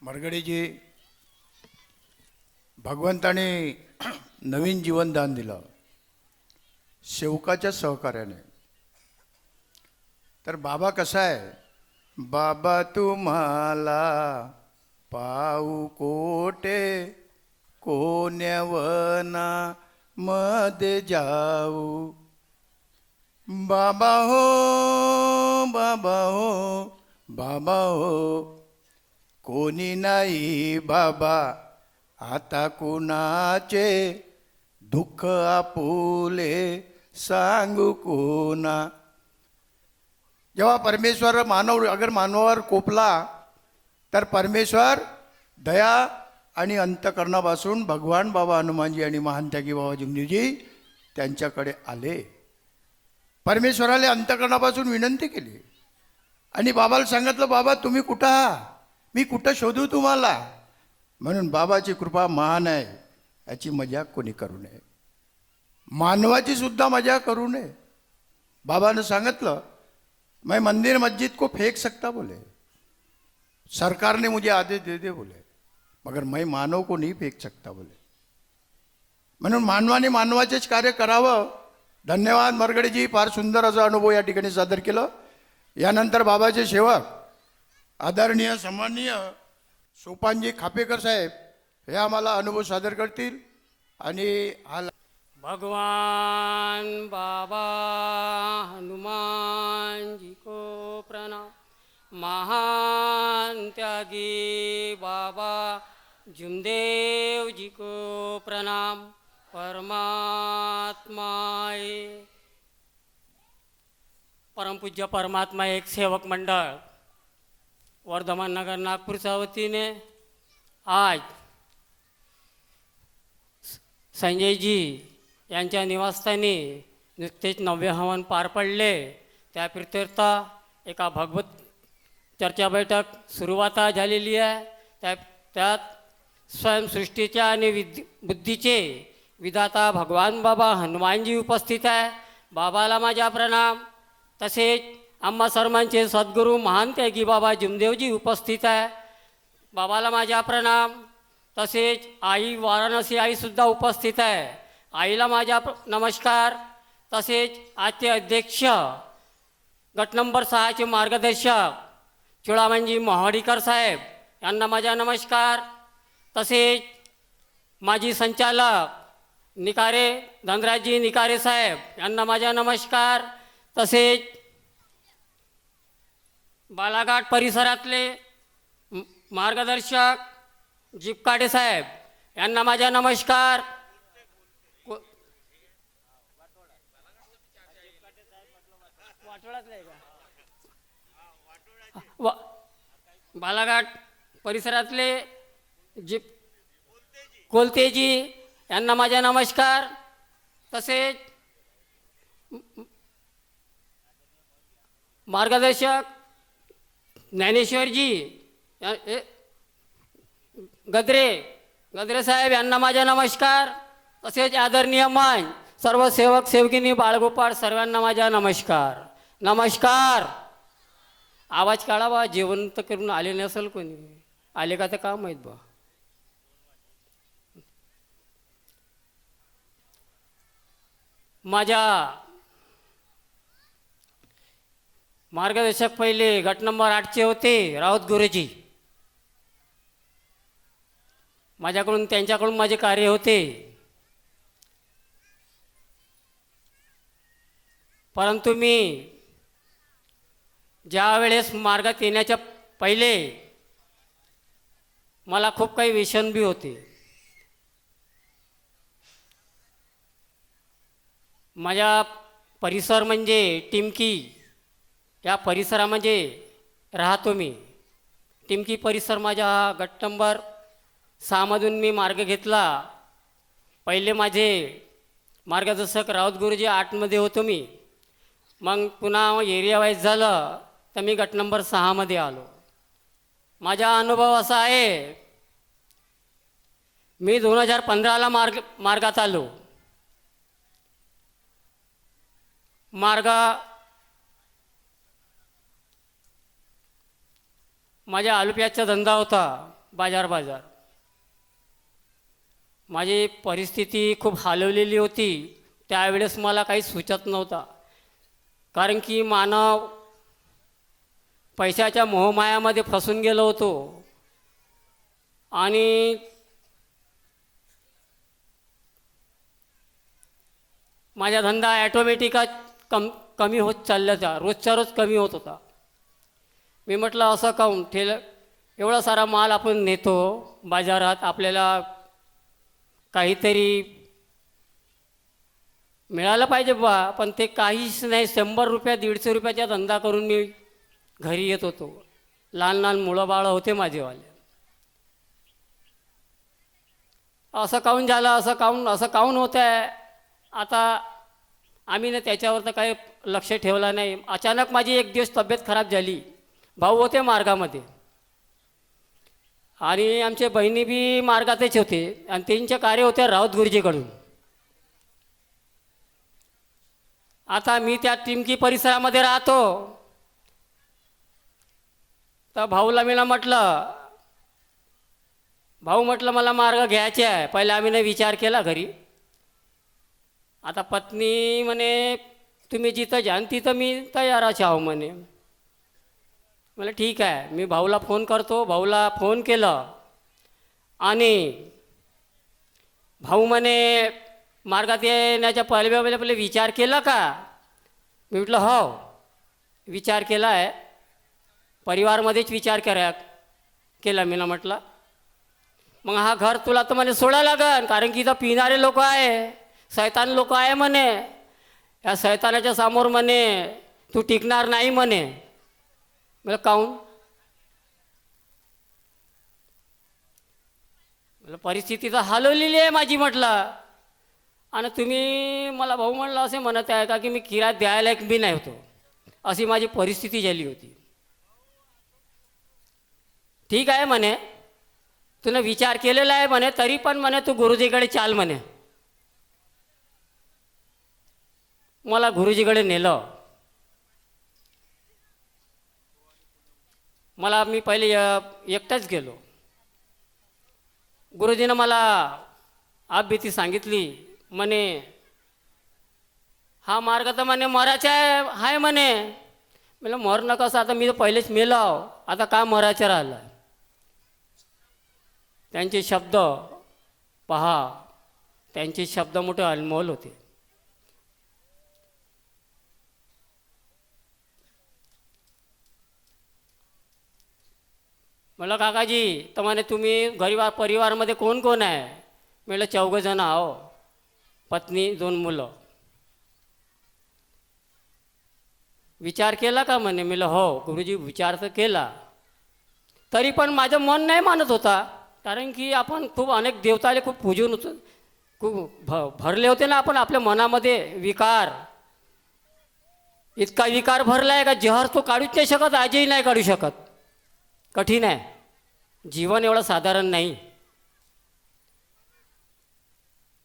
मरगडेजी, भगवंताने नवीन जीवनदान दिलं सेवकाच्या सहकार्याने. तर बाबा कसा आहे, बाबा तुम्हाला पाऊ कोटे कोण्यवना मध्ये जाऊ. बाबा हो, बाबा हो, बाबा हो, कोणी नाही बाबा आता कुणाचे दुःख आपुले सांगू कोणा. जेव्हा परमेश्वर अगर मानवावर कोपला तर परमेश्वर दया आणि अंतकरणापासून भगवान बाबा हनुमानजी आणि महान त्यागी बाबा जुमनीजी त्यांच्याकडे आले. परमेश्वराला अंतकरणापासून विनंती केली आणि बाबाला सांगितलं, बाबा तुम्ही कुठं आहात, मी कुठं शोधू तुम्हाला. म्हणून बाबाची कृपा महान आहे, याची मजाक कोणी करू नये, मानवाची सुद्धा मजा करू नये. बाबानं सांगितलं, मैं मंदिर मस्जिद को फेंक सकता बोले, सरकार ने मुझे आदेश दे दे बोले, मगर मैं मानव को नहीं फेंक सकता बोले. म्हणून मानवाने मानवाचेच कार्य करावं. धन्यवाद मरगडेजी, फार सुंदर असा अनुभव या ठिकाणी सादर केलं. यानंतर बाबाचे सेवक आदरणीय सन्माननीय सोपानजी खापेकर साहेब हे आम्हाला अनुभव सादर करतील. आणि हा भगवान बाबा हनुमान जी को प्रणाम. महान त्यागी बाबा जुमदेव जी को प्रणाम. परमात्माए परमपूज्य परमात्मा एक सेवक मंडळ वर्धमान नगर नागपूरच्या वतीने आज संजयजी यांच्या निवासस्थानी नुकतेच नववे हवन पार पडले. त्या प्रित्यर्थ एका भगवत चर्चा बैठक सुरुवात झालेली आहे. त्यात स्वयंसृष्टीच्या आणि बुद्धीचे विधाता भगवान बाबा हनुमानजी उपस्थित आहे. बाबाला माझा प्रणाम. तसेच आम्हा सर्वांचे सद्गुरू महान त्यागी बाबा जुमदेवजी उपस्थित आहे. बाबाला माझा प्रणाम. तसेच आई वाराणसी आईसुद्धा उपस्थित आहे. आईला माझा नमस्कार. तसेच आजचे अध्यक्ष गट नंबर 6चे मार्गदर्शक चुडामणजी मोहाडीकर साहेब यांना माझा नमस्कार. तसेच माजी संचालक निकारे धनराजजी निकारे साहेब यांना माझा नमस्कार. तसेच बालाघाट परिसरातले मार्गदर्शक जिपकाडे साहेब यांना माझा नमस्कार. बालाघाट परिसरातले कोलतेजी यांना माझा नमस्कार. तसेच मार्गदर्शक ज्ञानेश्वरजी गद्रे साहेब यांना माझा नमस्कार. तसेच आदरणीय मान सर्व सेवक सेवकिनी बाळगोपाळ सर्वांना माझा नमस्कार. नमस्कार. आवाज काढावा. जेवण तर करून आले नसेल कोणी, आले का तर का माहीत बा. माझ्या मार्गदर्शक पहिले गट नंबर 8चे होते राऊत गुरुजी. माझ्याकडून त्यांच्याकडून माझे कार्य होते. परंतु मी ज्या वेळेस मार्गात येण्याच्या पहिले मला खूप काही व्यसन बी होते. माझा परिसर म्हणजे टिमकी, या परिसरामध्ये राहतो मी. टिमकी परिसर माझा हा गट नंबर 6मधून मी मार्ग घेतला. पहिले माझे मार्गदर्शक राऊत गुरुजी 8मध्ये होतो मी. मग पुन्हा एरिया वाईज झालं तर मी गट नंबर 6मध्ये आलो. माझा अनुभव असा आहे, मी 2015ला मार्गात आलो. माझ्या आलू प्याजचा धंदा होता. बाजार बाजार. माझी परिस्थिती खूप हालवलेली होती. त्यावेळेस मला काही सुचत नव्हता, कारण की मानव पैशाच्या मोहमायामध्ये फसून गेलो होतो. आणि माझा धंदा ॲटोमॅटिकच कमी होत चालल्याचा, रोजच्या रोज कमी होत होता. मी म्हटलं असं काहून एवढा सारा माल आपण नेतो बाजारात, आपल्याला काहीतरी मिळालं पाहिजे बा. पण ते काहीच नाही. 100 रुपया 150 रुपयाचा धंदा करून मी घरी येत होतो. लहान लहान मुलं बाळं होते माझेवाले. असं काहून झालं, असं काहून होतं आहे. आता आम्ही ना त्याच्यावर तर काही लक्ष ठेवलं नाही. अचानक माझी एक दिवस तब्येत खराब झाली. भाऊ होते मार्गामध्ये आणि आमचे बहिणी बी मार्गातच होते आणि त्यांचे कार्य होते राऊत गुरुजीकडून. आता मी त्या टिमकी परिसरामध्ये राहतो. तर भाऊला मी म्हटलं, भाऊ म्हटलं मला मार्ग घ्यायचे आहे. पहिले आम्ही नाही विचार केला घरी. आता पत्नी म्हणे तुम्ही जिथं जाण तिथं मी तयारच आहो म्हणे. मला ठीक आहे. मी भाऊला फोन करतो. भाऊला फोन केलं आणि भाऊ म्हणे मार्गात येण्याच्या पहिले विचार केला का? मी म्हटलं हो विचार केला आहे. परिवारमध्येच विचार केला मी ना. म्हटलं मग हा घर तुला तर म्हणे सोडा लागन, कारण की इथं पिणारे लोक आहे, शैतान लोक आहे म्हणे. या शैतानाच्या समोर म्हणे तू टिकणार नाही म्हणे. मला काहून? मला परिस्थिती तर हलवलेली आहे माझी म्हटलं. आणि तुम्ही मला भाऊ म्हणलं असे म्हणत आहे का की मी किरायात द्यायला बी नाही होतो, अशी माझी परिस्थिती झाली होती. ठीक आहे म्हणे, तुला विचार केलेला आहे म्हणे, तरी पण म्हणे तू गुरुजीकडे चाल म्हणे. मला गुरुजीकडे नेलं. मी पहिले एकटाच गेलो. गुरुजीनं मला आपबीती सांगितली. म्हणे हा मार्ग तर म्हणे मरायचा आहे म्हणे. मला मरणं कसं, आता मी तर पहिलेच मेलो आहो, आता का मरायचं राहिलं. त्यांचे शब्द पहा, त्यांचे शब्द मोठे अनमोल होते. म्हणलं काकाजी तर म्हणे तुम्ही परिवारमध्ये कोण कोण आहे? म्हटलं 4 जण आहो, पत्नी 2 मुलं. विचार केला का म्हणे? म्हटलं हो गुरुजी विचार तर केला, तरी पण माझं मन नाही मानत होता. कारण की आपण खूप अनेक देवताले खूप पूजून होतो, खूप भरले होते ना आपण आपल्या मनामध्ये विकार. इतका विकार भरला आहे का जहर तो काढूच नाही शकत, आजही नाही काढू शकत. कठीण आहे. जीवन एवढं साधारण नाही.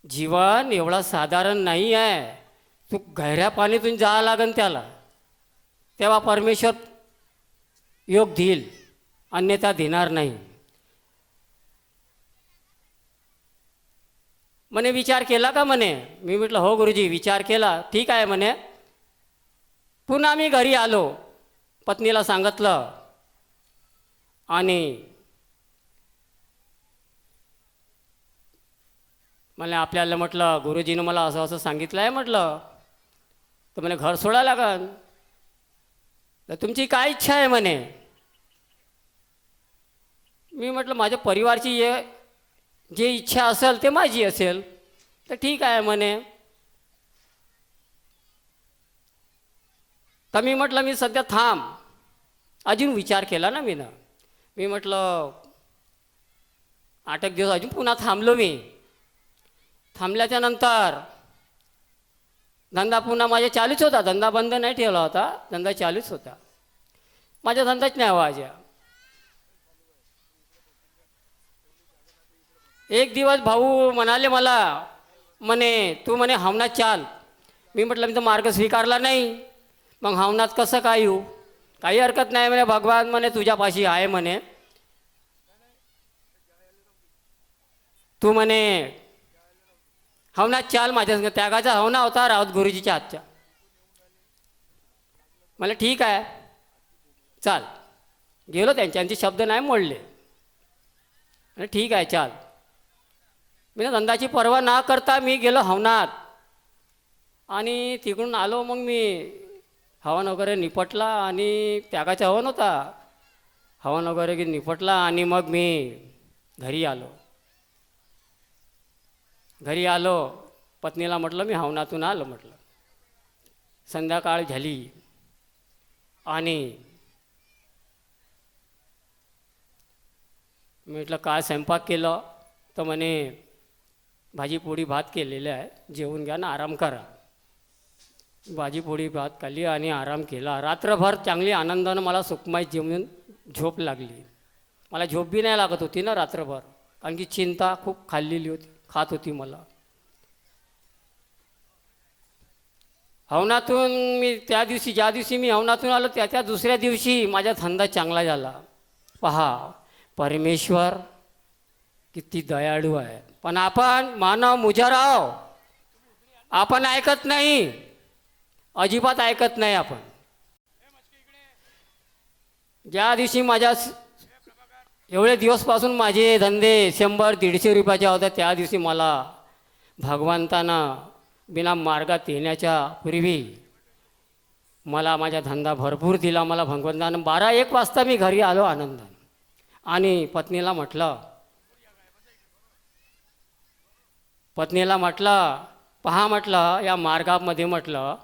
जीवन एवढा साधारण नाही आहे. तू गहऱ्या पाणीतून जावं लागन त्याला, तेव्हा परमेश्वर योग देईल, अन्यथा देणार नाही. म्हणे विचार केला का म्हणे? मी म्हटलं हो गुरुजी विचार केला. ठीक आहे म्हणे. पुन्हा मी घरी आलो, पत्नीला सांगितलं आणि मला आपल्याला म्हटलं गुरुजीनं मला असं असं सांगितलं आहे म्हटलं, तर म्हणे घर सोडायला लागन. तर तुमची काय इच्छा आहे म्हणे? मी म्हटलं माझ्या परिवारची जे इच्छा असेल ते माझी असेल. तर ठीक आहे म्हणे. तर मी म्हटलं मी सध्या थांब, अजून विचार केला ना मी ना. मी म्हटलं 8 एक दिवस अजून पुन्हा थांबलो मी. थांबल्याच्या नंतर धंदा पुन्हा माझा चालूच होता. धंदा बंद नाही ठेवला होता, धंदा चालूच होता. माझा धंदाच नाही व्हायचा. एक दिवस भाऊ म्हणाले मला, म्हणे तू म्हणे हवनात चाल. मी म्हटलं मी तर मार्ग स्वीकारला नाही, मग हवनात कसं काय येऊ? काही हरकत नाही म्हणे, भगवान म्हणे तुझ्यापाशी आहे म्हणे. तू म्हणे हवनात चाल माझ्या संग. त्यागाचा हवना होता राऊत गुरुजीच्या हातच्या. मला ठीक आहे चाल. गेलो त्यांचे शब्द नाही मोडले. म्हणे ठीक आहे चाल. मी ना धंदाची पर्वा ना करता मी गेलो हवनात आणि तिकडून आलो. मग मी हवन वगैरे निपटला आणि त्यागाचा हवन होता. हवन वगैरे निपटला आणि मग मी घरी आलो. घरी आलो पत्नीला म्हटलं मी हवनातून आलो म्हटलं. संध्याकाळ झाली आणि म्हटलं काय स्वयंपाक केलं. तर म्हणे भाजी पोळी भात केलेलं आहे, जेवून घ्या ना आराम करा. भाजी पोळी भात खाल्ली आणि आराम केला. रात्रभर चांगली आनंदानं मला सुखमय जेवून झोप लागली. मला झोप बी नाही लागत होती ना रात्रभर, कारण की चिंता खूप खाल्लेली होती, खात होती मला. हवनातून मी त्या दिवशी ज्या दिवशी मी हवनातून आलो त्याच्या दुसऱ्या दिवशी माझा धंदा चांगला झाला. पहा परमेश्वर किती दयाळू आहे. पण आपण मानव मुजराव, आपण ऐकत नाही, अजिबात ऐकत नाही आपण. ज्या दिवशी माझ्या एवढे दिवसपासून माझे धंदे 100-150 रुपयाचे होते, त्या दिवशी मला भगवंतानं बिना मार्गात येण्याच्या पूर्वी मला माझा धंदा भरपूर दिला. मला भगवंतानं 12-1 वाजता मी घरी आलो आनंदाने. आणि पत्नीला म्हटलं पहा म्हटलं या मार्गामध्ये म्हटलं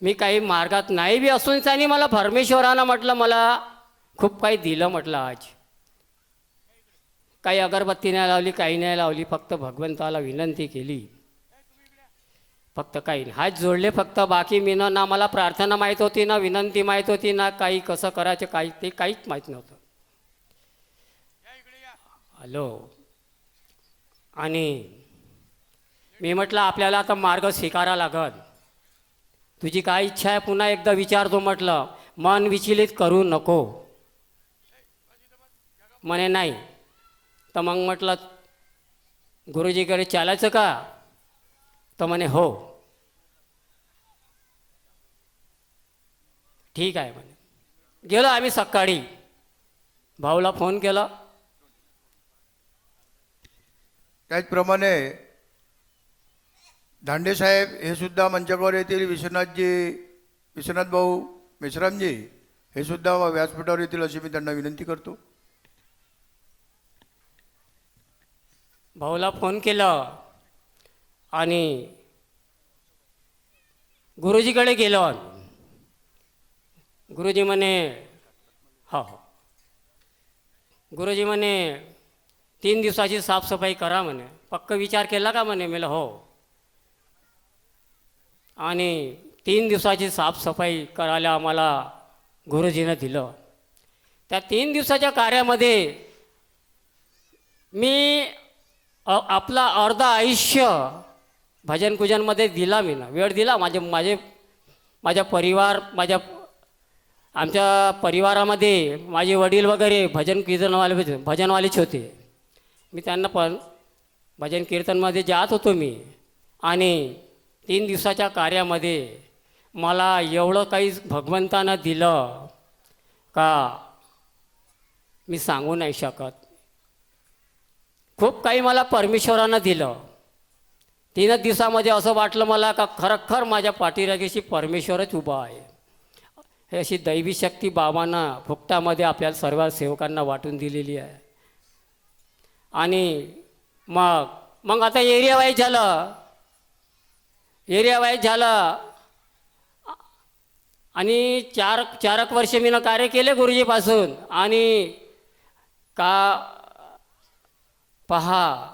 मी काही मार्गात नाही बी असून आणि मला परमेश्वरानं म्हटलं मला खूप काही दिलं म्हटलं. आज काही अगरबत्ती नाही लावली, काही नाही लावली, फक्त भगवंताला विनंती केली, फक्त काही नाही, हात जोडले फक्त. बाकी मी ना मला प्रार्थना माहीत होती, ना विनंती माहीत होती, ना काही कसं करायचं काही ते काहीच माहीत नव्हतं. हॅलो. आणि मी म्हटलं आपल्याला आता मार्ग स्वीकारा लागत. तुझी काय इच्छा आहे पुन्हा एकदा विचारतो म्हटलं. मन विचलित करू नको. म्हणे नाही. तर मग म्हटलं गुरुजीकडे चालायचं का. तर म्हणे हो ठीक आहे म्हणे. गेलो आम्ही सकाळी. भाऊला फोन केला. त्याचप्रमाणे दांडे साहेब हे सुद्धा मंचावर येतील. विश्वनाथ भाऊ मेश्रामजी हे सुद्धा व्यासपीठावर येतील अशी मी त्यांना विनंती करतो. भाऊला फोन केला आणि गुरुजीकडे गेलो. गुरुजी म्हणे हो. गुरुजी म्हणे 3 दिवसाची साफसफाई करा म्हणे. पक्क विचार केला का म्हणे. मला हो. आणि 3 दिवसाची साफसफाई करायला आम्हाला गुरुजीनं दिलं. त्या 3 दिवसाच्या कार्यामध्ये मी आपला अर्धा आयुष्य भजन पूजनमध्ये दिला. मी ना वेळ दिला. माझ्या परिवार आमच्या परिवारामध्ये माझे वडील वगैरे भजनवालेच होते. मी त्यांना पण भजन कीर्तनमध्ये जात होतो मी. आणि 3 दिवसाच्या कार्यामध्ये मला एवढं काही भगवंतानं दिलं का मी सांगू नाही शकत. खूप काही मला परमेश्वरानं दिलं. 3 दिवसामध्ये असं वाटलं मला का खरोखर माझ्या पाठीराखीशी परमेश्वरच उभा आहे. हे अशी दैवी शक्ती बाबांना फुकटामध्ये आपल्याला सर्व सेवकांना वाटून दिलेली आहे. आणि मग आता एरिया वाईज झालं. आणि 4 वर्ष मी कार्य केले गुरुजीपासून. आणि का पहा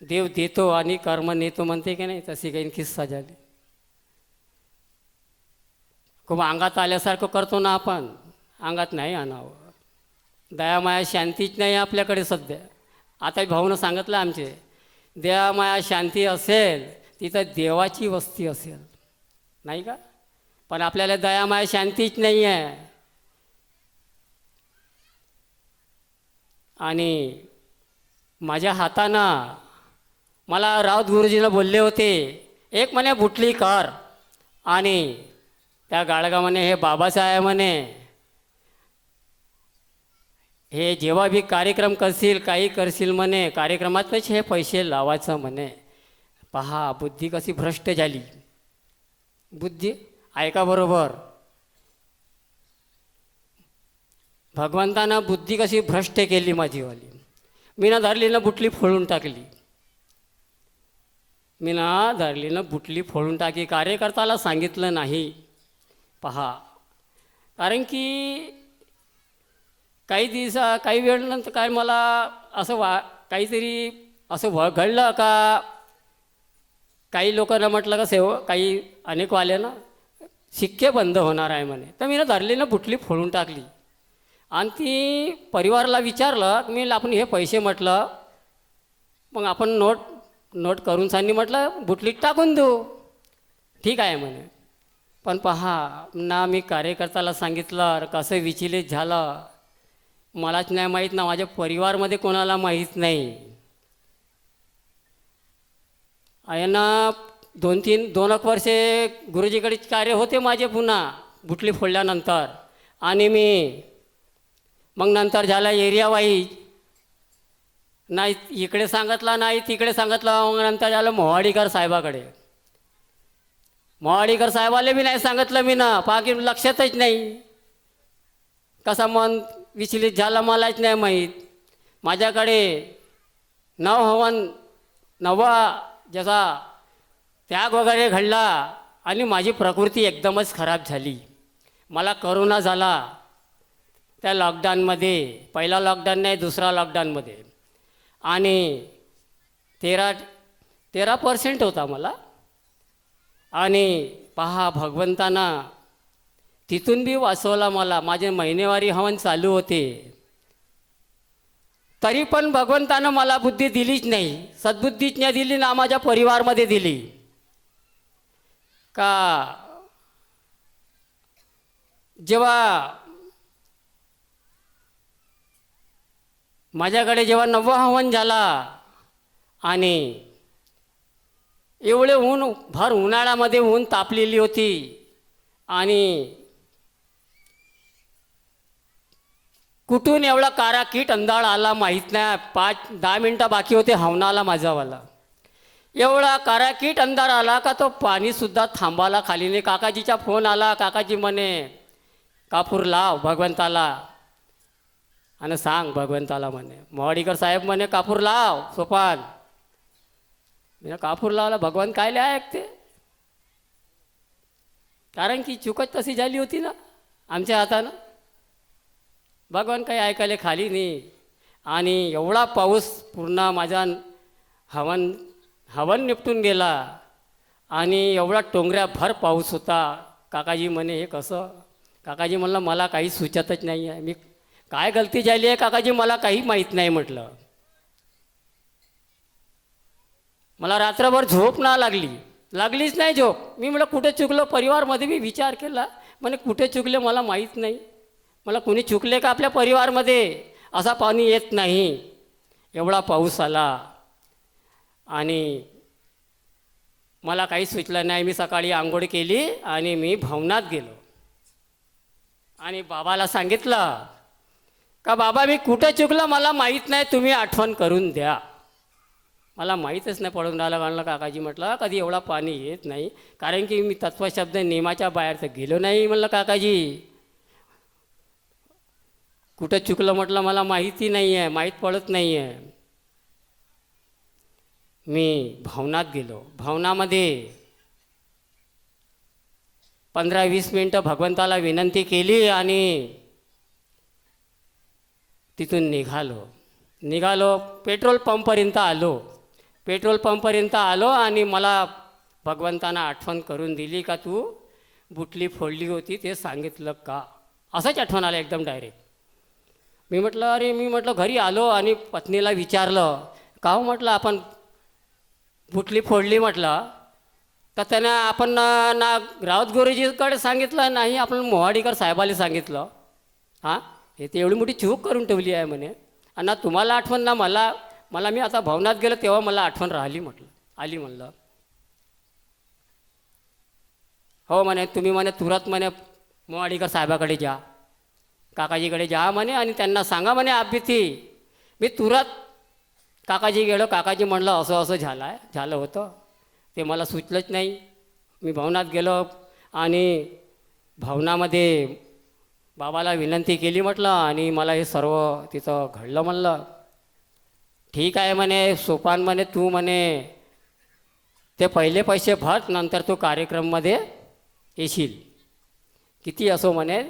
देव देतो आणि कर्म नेतो म्हणते की नाही, तशी काही किस्सा झाली. खूप अंगात आल्यासारखं करतो ना आपण. अंगात नाही आणावं. दयामाया शांतीच नाही आपल्याकडे सध्या. आता भाऊनं सांगितलं आमचे दयामाया शांती असेल तिथं देवाची वस्ती असेल नाही का. पण आपल्याला दयामाया शांतीच नाही आहे. आणि माझ्या हातानं मला राऊत गुरुजीनं बोलले होते, एक म्हणे बुटली कर, आणि त्या गाडगा म्हणे हे बाबासाहेब म्हणे हे जेव्हा बी कार्यक्रम करशील काही करशील म्हणे कार्यक्रमातच हे पैसे लावायचं म्हणे. पहा बुद्धी कशी भ्रष्ट झाली. बुद्धी ऐका बरोबर, भगवंतानं बुद्धी कशी भ्रष्ट केली माझीवाली. मी ना धरलीनं बुटली फोडून टाकली. मी ना धरलीनं बुटली फोडून टाकली. कार्यकर्त्याला सांगितलं नाही. पहा, कारण की काही वेळनंतर काय मला असं काहीतरी असं घडलं का, काही लोकांना म्हटलं का काही अनेकवाल्यानं शिक्के बंद होणार आहे म्हणे. तर मी ना धरलीनं बुटली फोडून टाकली. आणि ती परिवाराला विचारलं, मी आपण हे पैसे म्हटलं मग आपण नोट करून सांनी म्हटलं बुटलीत टाकून देऊ. ठीक आहे म्हणे. पण पहा ना, मी कार्यकर्त्याला सांगितलं, कसं विचलित झालं मलाच नाही माहीत ना, माझ्या परिवारमध्ये कोणाला माहीत नाही. आहे ना, 2-1 वर्षे गुरुजीकडे कार्य होते माझे पुन्हा बुटली फोडल्यानंतर. आणि मी मग नंतर झाला एरिया वाईज, नाही इकडे सांगितलं नाही तिकडे सांगितलं. मग नंतर झालं मोहाडीकर साहेबाकडे. मोहाडीकर साहेबाला बी नाही सांगितलं मी ना, बाकी लक्षातच नाही. कसा मन विचलित झाला मलाच नाही माहीत. माझ्याकडे नवा जसा त्याग वगैरे घडला आणि माझी प्रकृती एकदमच खराब झाली. मला करोना झाला त्या लॉकडाऊनमध्ये, पहिला लॉकडाऊन नाही दुसरा लॉकडाऊनमध्ये, आणि 13% होता मला. आणि पहा भगवंतानं तिथून बी वाचवला मला. माझे महिनेवारी हवन चालू होते, तरी पण भगवंतानं मला बुद्धी दिलीच नाही, सद्बुद्धीच नाही दिली ना माझ्या परिवारमध्ये दिली. का जेव्हा माझ्याकडे जेव्हा 9वा हवन झाला आणि एवढे भर उन्हाळ्यामध्ये ऊन तापलेली होती, आणि कुठून एवढा काराकीट अंधार आला माहीत नाही. 5-10 मिनटं बाकी होते हवनाला माझावाला. एवढा काराकीट अंधार आला का तो पाणीसुद्धा थांबाला खाली नाही. काकाजीचा फोन आला, काकाजी म्हणे कापूर लाव भगवंताला आणि सांग भगवंताला म्हणे. मोहाडीकर साहेब म्हणे कापूर लाव सोपान. मी कापूर लावला, भगवान काय लिहा ऐकते, कारण की चुकत तशी झाली होती ना आमच्या हातानं. भगवान काही ऐकायला खाली नाही. आणि एवढा पाऊस पूर्ण माझा हवन निपटून गेला, आणि एवढा टोंगऱ्या भर पाऊस होता. काकाजी म्हणे हे कसं. काकाजी म्हणलं मला काही सुचतच नाही आहे, मी काय गलती झाली आहे काकाजी मला काही माहीत नाही म्हटलं. मला रात्रभर झोप ना लागलीच नाही झोप. मी म्हटलं कुठे चुकलं. परिवारमध्ये मी विचार केला, म्हणे कुठे चुकले मला माहीत नाही. मला कुणी चुकले का आपल्या परिवारमध्ये. असा पाणी येत नाही. एवढा पाऊस आला आणि मला काही सुचलं नाही. मी सकाळी आंघोळ केली आणि मी भवनात गेलो आणि बाबाला सांगितलं का बाबा मी कुठे चुकलं मला माहीत नाही, तुम्ही आठवण करून द्या. मला माहीतच नाही पडून राहिलं. काढलं काकाजी म्हटलं कधी एवढा पाणी येत नाही, कारण की मी तत्वशब्द नियमाच्या बाहेर तर गेलो नाही. म्हणलं काकाजी कुठं चुकलं म्हटलं मला माहिती नाही आहे, माहीत पडत नाही आहे. मी भवनात गेलो. भवनामध्ये 15-20 मिनटं भगवंताला विनंती केली आणि तिथून निघालो. पेट्रोल पंपपर्यंत आलो आणि मला भगवंतानं आठवण करून दिली का तू बुटली फोडली होती ते सांगितलं का. असंच आठवण आलं एकदम डायरेक्ट. मी म्हटलं घरी आलो आणि पत्नीला विचारलं का हो म्हटलं आपण बुटली फोडली म्हटलं. तर त्यानं आपण ना राऊत गुरुजीकडे सांगितलं नाही, आपण मोहाडीकर साहेबाला सांगितलं. हां हे ते एवढी मोठी चूक करून ठेवली आहे म्हणे. आणि ना तुम्हाला आठवण ना मला. मला मी आता भवनात गेलो तेव्हा मला आठवण राहिली म्हटलं, आली म्हणलं. हो म्हणे, तुम्ही म्हणे तुरंत म्हणे मोवाडीकर साहेबाकडे जा, काकाजीकडे जा म्हणे आणि त्यांना सांगा म्हणे अभ्यर्थी. मी तुरंत काकाजी गेलो. काकाजी म्हणलं असं असं झालं होतं, ते मला सुचलंच नाही. मी भवनात गेलो आणि भवनामध्ये बाबाला विनंती केली म्हटलं आणि मला हे सर्व तिथं घडलं म्हणलं. ठीक आहे म्हणे, सोपान म्हणे तू म्हणे ते पहिले पैसे भर, नंतर तू कार्यक्रममध्ये येशील. किती असो म्हणे,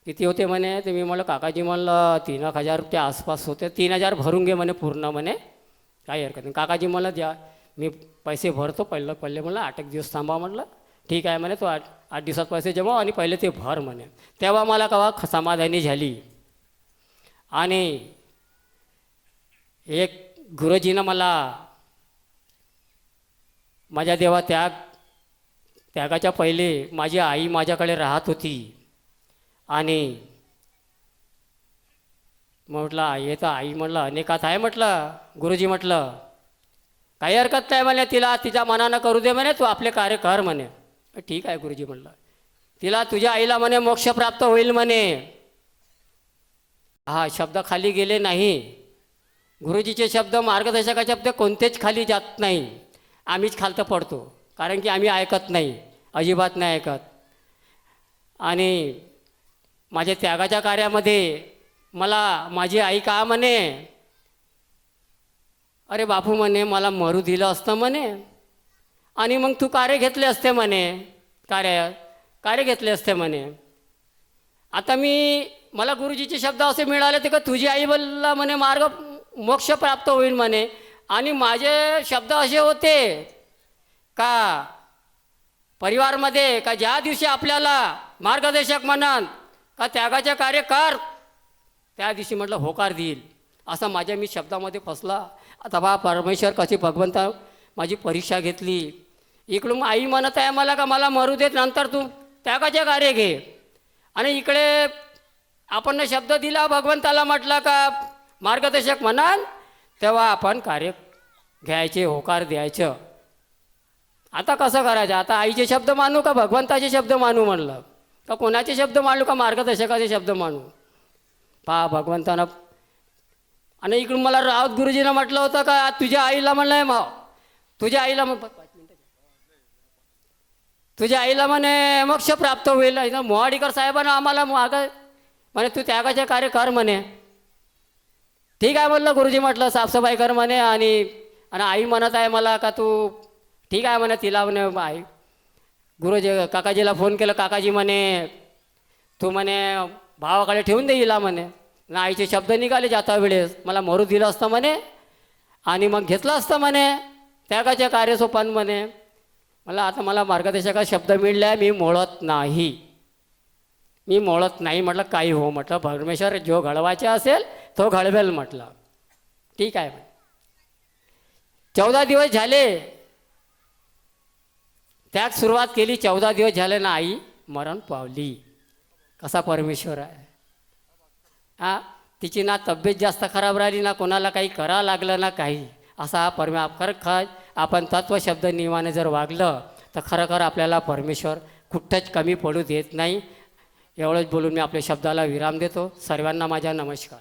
किती होते म्हणे. ते मी म्हणलं काकाजी म्हणलं 3,000 रुपये आसपास होते. 3,000 भरून घे म्हणे पूर्ण म्हणे, काही हरकत नाही. काकाजी म्हणलं द्या, मी पैसे भरतो पहिले म्हणलं 8 दिवस थांबा म्हटलं. ठीक आहे म्हणे, तो 8 दिवसात पैसे जमा आणि पहिले ते भर म्हणे. तेव्हा मला केव्हा समाधानी झाली. आणि एक गुरुजीनं मला माझ्या देवा त्यागाच्या पहिले माझी आई माझ्याकडे राहत होती आणि म्हटलं आई तर आई म्हटलं अनेकात आहे म्हटलं. गुरुजी म्हटलं काही हरकत नाही म्हणे, तिला तिच्या मनानं करू दे म्हणे, तू आपले कार्य कर म्हणे. ठीक आहे गुरुजी म्हटलं, तिला तुझ्या आईला म्हणे मोक्ष प्राप्त होईल म्हणे. हा शब्द खाली गेले नाही. गुरुजीचे शब्द, मार्गदर्शकाचे शब्द कोणतेच खाली जात नाही. आम्हीच खालतं पडतो, कारण की आम्ही ऐकत नाही, अजिबात नाही ऐकत. आणि माझ्या त्यागाच्या कार्यामध्ये मला माझी आई का म्हणे, अरे बापू म्हणे मला मरू दिलं असतं म्हणे आणि मग तू कार्य घेतले असते म्हणे, कार्य घेतले असते म्हणे. आता मला गुरुजीचे शब्द असे मिळाले ते का तुझी आई बोलला म्हणे मोक्ष प्राप्त होईल म्हणे. आणि माझे शब्द असे होते का परिवारमध्ये का ज्या दिवशी आपल्याला मार्गदर्शक म्हणाल का त्यागाचे कार्य कर, त्या दिवशी म्हटलं होकार देईल. असं माझ्या मी शब्दामध्ये फसला. आता बा परमेश्वर कशी भगवंता माझी परीक्षा घेतली. इकडून आई म्हणत आहे मला का मला मरू देत, नंतर तू त्यागाचे कार्य घे. आणि इकडे आपण शब्द दिला भगवंताला, म्हटलं का मार्गदर्शक म्हणाल तेव्हा आपण कार्य घ्यायचे, होकार द्यायचं. आता कसं करायचं? आता आईचे शब्द मानू का भगवंताचे शब्द मानू म्हणलं, का कोणाचे शब्द मानू का मार्गदर्शकाचे शब्द मानू? पहा भगवंतानं. आणि इकडून मला राऊत गुरुजीनं म्हटलं होतं का तुझ्या आईला म्हणलं तुझ्या आईला म्हणे मोक्ष प्राप्त होईल. मोवाडीकर साहेबांना आम्हाला म्हणे तू त्यागाचे कार्य कर म्हणे. ठीक आहे म्हणलं गुरुजी, म्हटलं साफसफाई कर म्हणे. आणि आई म्हणत आहे मला का तू ठीक आहे म्हणे. तिला म्हणे आई गुरुजी काकाजीला फोन केलं, काकाजी म्हणे तू म्हणे भावाकडे ठेवून दे हिला म्हणे. ना आईचे शब्द निघाले जाता वेळेस, मला मरू दिलं असतं म्हणे आणि मग घेतलं असतं म्हणे त्यागाचे कार्य सोपान म्हणे. मला मार्गदर्शका शब्द मिळाले, मी मोडत नाही म्हटलं. काही हो म्हटलं, परमेश्वर जो घडवायचे असेल तो घडवेल म्हटलं. ठीक आहे. 14 दिवस झाले त्याग सुरुवात केली. 14 दिवस झाले ना आई मरण पावली. कसा परमेश्वर आहे. तिची ना तब्येत जास्त खराब राहिली, ना कोणाला काही करावं लागलं, ना काही. असा हा खरं आपण तत्वशब्द नियमाने जर वागलं तर खरं आपल्याला परमेश्वर कुठंच कमी पडू देत नाही. एवढंच बोलून मी आपल्या शब्दाला विराम देतो. सर्वांना माझा नमस्कार.